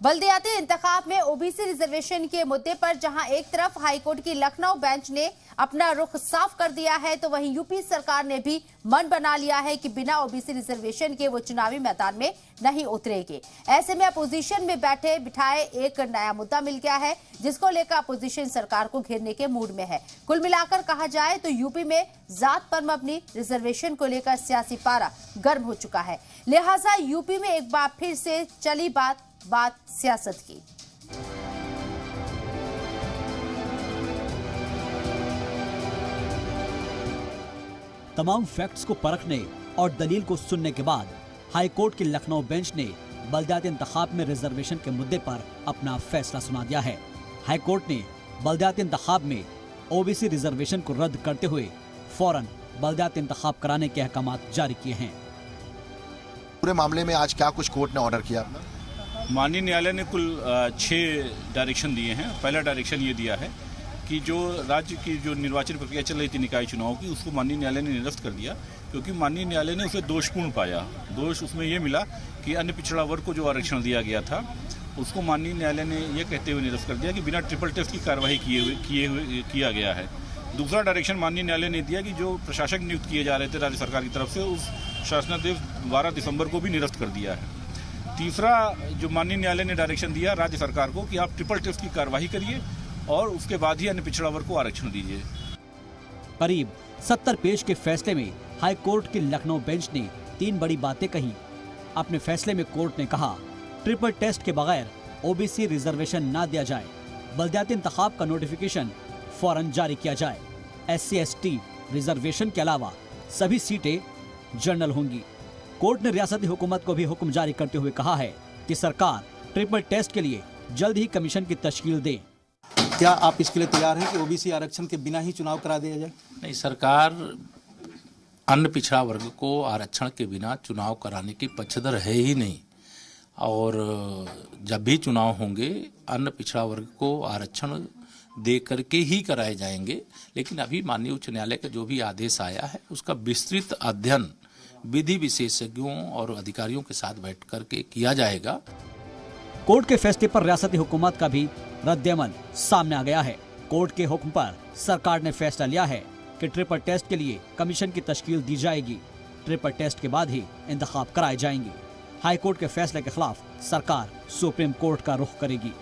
बल्दियाती इंतखाब में OBC reservation के मुद्दे पर जहां एक तरफ हाईकोर्ट की लखनऊ बेंच ने अपना रुख साफ कर दिया है, तो वहीं यूपी सरकार ने भी मन बना लिया है कि बिना ओबीसी रिजर्वेशन के वो चुनावी मैदान में नहीं उतरेगी। ऐसे में अपोजिशन में बैठे बिठाए एक नया मुद्दा मिल गया है, जिसको लेकर अपोजिशन सरकार को घेरने के मूड में है। कुल मिलाकर कहा जाए तो यूपी में जात पर मबनी रिजर्वेशन को लेकर सियासी पारा गर्म हो चुका है। लिहाजा यूपी में एक बार फिर से चली बात सियासत की। तमाम फैक्ट्स को परखने और दलील को सुनने के बाद हाईकोर्ट की लखनऊ बेंच ने बल्दियाती इंतखाब में रिजर्वेशन के मुद्दे पर अपना फैसला सुना दिया है। हाईकोर्ट ने बल्दियाती इंतखाब में ओबीसी रिजर्वेशन को रद्द करते हुए फौरन बल्दियाती इंतखाब कराने के अहकाम जारी किए हैं। पूरे मामले में आज क्या कुछ कोर्ट ने ऑर्डर किया? माननीय न्यायालय ने कुल 6 डायरेक्शन दिए हैं। पहला डायरेक्शन ये दिया है कि जो राज्य की जो निर्वाचन प्रक्रिया चल रही थी निकाय चुनाव की, उसको माननीय न्यायालय ने निरस्त कर दिया, क्योंकि माननीय न्यायालय ने उसे दोषपूर्ण पाया। दोष उसमें ये मिला कि अन्य पिछड़ा वर्ग को जो आरक्षण दिया गया था उसको माननीय न्यायालय ने ये कहते हुए निरस्त कर दिया कि बिना ट्रिपल टेस्ट की कार्रवाई किया गया है। दूसरा डायरेक्शन माननीय न्यायालय ने दिया कि जो प्रशासक नियुक्त किए जा रहे थे राज्य सरकार की तरफ से, उस शासनादेश 12 दिसंबर को भी निरस्त कर दिया है। तीसरा जो माननीय न्यायालय ने डायरेक्शन दिया राज्य सरकार को कि आप ट्रिपल टेस्ट की कार्रवाई करिए और उसके बाद ही अन्य पिछड़ा वर्ग को आरक्षण दीजिए। करीब 70 पेज के फैसले में हाईकोर्ट की लखनऊ बेंच ने 3 बड़ी बातें कही। अपने फैसले में कोर्ट ने कहा, ट्रिपल टेस्ट के बगैर ओबीसी रिजर्वेशन ना दिया जाए, बल्दियाती इंतखाब का नोटिफिकेशन फौरन जारी किया जाए, SC/ST रिजर्वेशन के अलावा सभी सीटें जनरल होंगी। कोर्ट ने रियासती हुकूमत को भी हुक्म जारी करते हुए कहा है कि सरकार ट्रिपल टेस्ट के लिए जल्द ही कमीशन की तश्कील दे। क्या आप इसके लिए तैयार हैं कि ओबीसी आरक्षण के बिना ही चुनाव करा दिया जाए? नहीं, सरकार अन्य पिछड़ा वर्ग को आरक्षण के बिना चुनाव कराने की पक्षधर है ही नहीं, और जब भी चुनाव होंगे अन्य पिछड़ा वर्ग को आरक्षण दे करके ही कराए जाएंगे। लेकिन अभी माननीय उच्च न्यायालय का जो भी आदेश आया है उसका विस्तृत अध्ययन विधि विशेषज्ञों और अधिकारियों के साथ बैठ करके किया जाएगा। कोर्ट के फैसले पर रियासती हुकूमत का भी रद्देअमल सामने आ गया है। कोर्ट के हुक्म पर सरकार ने फैसला लिया है कि ट्रिपल टेस्ट के लिए कमीशन की तश्कील दी जाएगी। ट्रिपल टेस्ट के बाद ही इंतखाब कराए जाएंगे। हाईकोर्ट के फैसले के खिलाफ सरकार सुप्रीम कोर्ट का रुख करेगी।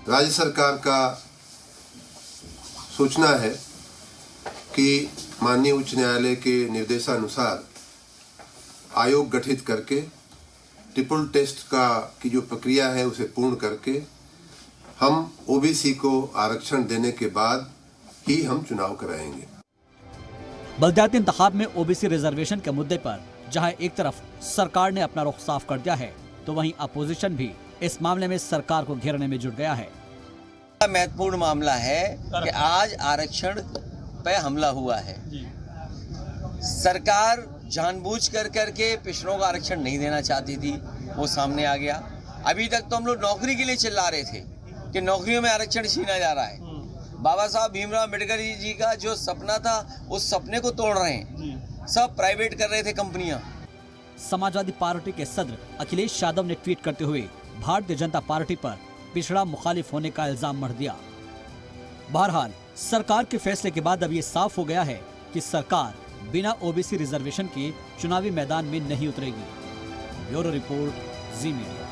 राज्य सरकार का सूचना है कि माननीय उच्च न्यायालय के निर्देशानुसार आयोग गठित करके ट्रिपल टेस्ट की जो प्रक्रिया है उसे पूर्ण करके हम ओबीसी को आरक्षण देने के बाद ही हम चुनाव कराएंगे। बल्दियाती इंतखाब में ओबीसी रिजर्वेशन के मुद्दे पर जहां एक तरफ सरकार ने अपना रुख साफ कर दिया है, तो वहीं अपोजिशन भी इस मामले में सरकार को घेरने में जुट गया है। महत्वपूर्ण मामला है कि आज आरक्षण पे हमला हुआ है। सरकार जानबूझ करके पिछड़ों का आरक्षण नहीं देना चाहती थी, वो सामने आ गया। अभी तक तो हम लोग नौकरी के लिए चिल्ला रहे थे कि नौकरियों में आरक्षण छीना जा रहा है। बाबा साहब भीमराव अम्बेडकर जी का जो सपना था उस सपने को तोड़ रहे हैं। सब प्राइवेट कर रहे थे कंपनियां। समाजवादी पार्टी के सदर अखिलेश यादव ने ट्वीट करते हुए भारतीय जनता पार्टी पर पिछड़ा मुखालिफ होने का इल्जाम मढ़ दिया। बहरहाल सरकार के फैसले के बाद अब ये साफ हो गया है कि सरकार बिना ओबीसी रिजर्वेशन के चुनावी मैदान में नहीं उतरेगी। ब्यूरो रिपोर्ट, जी मीडिया।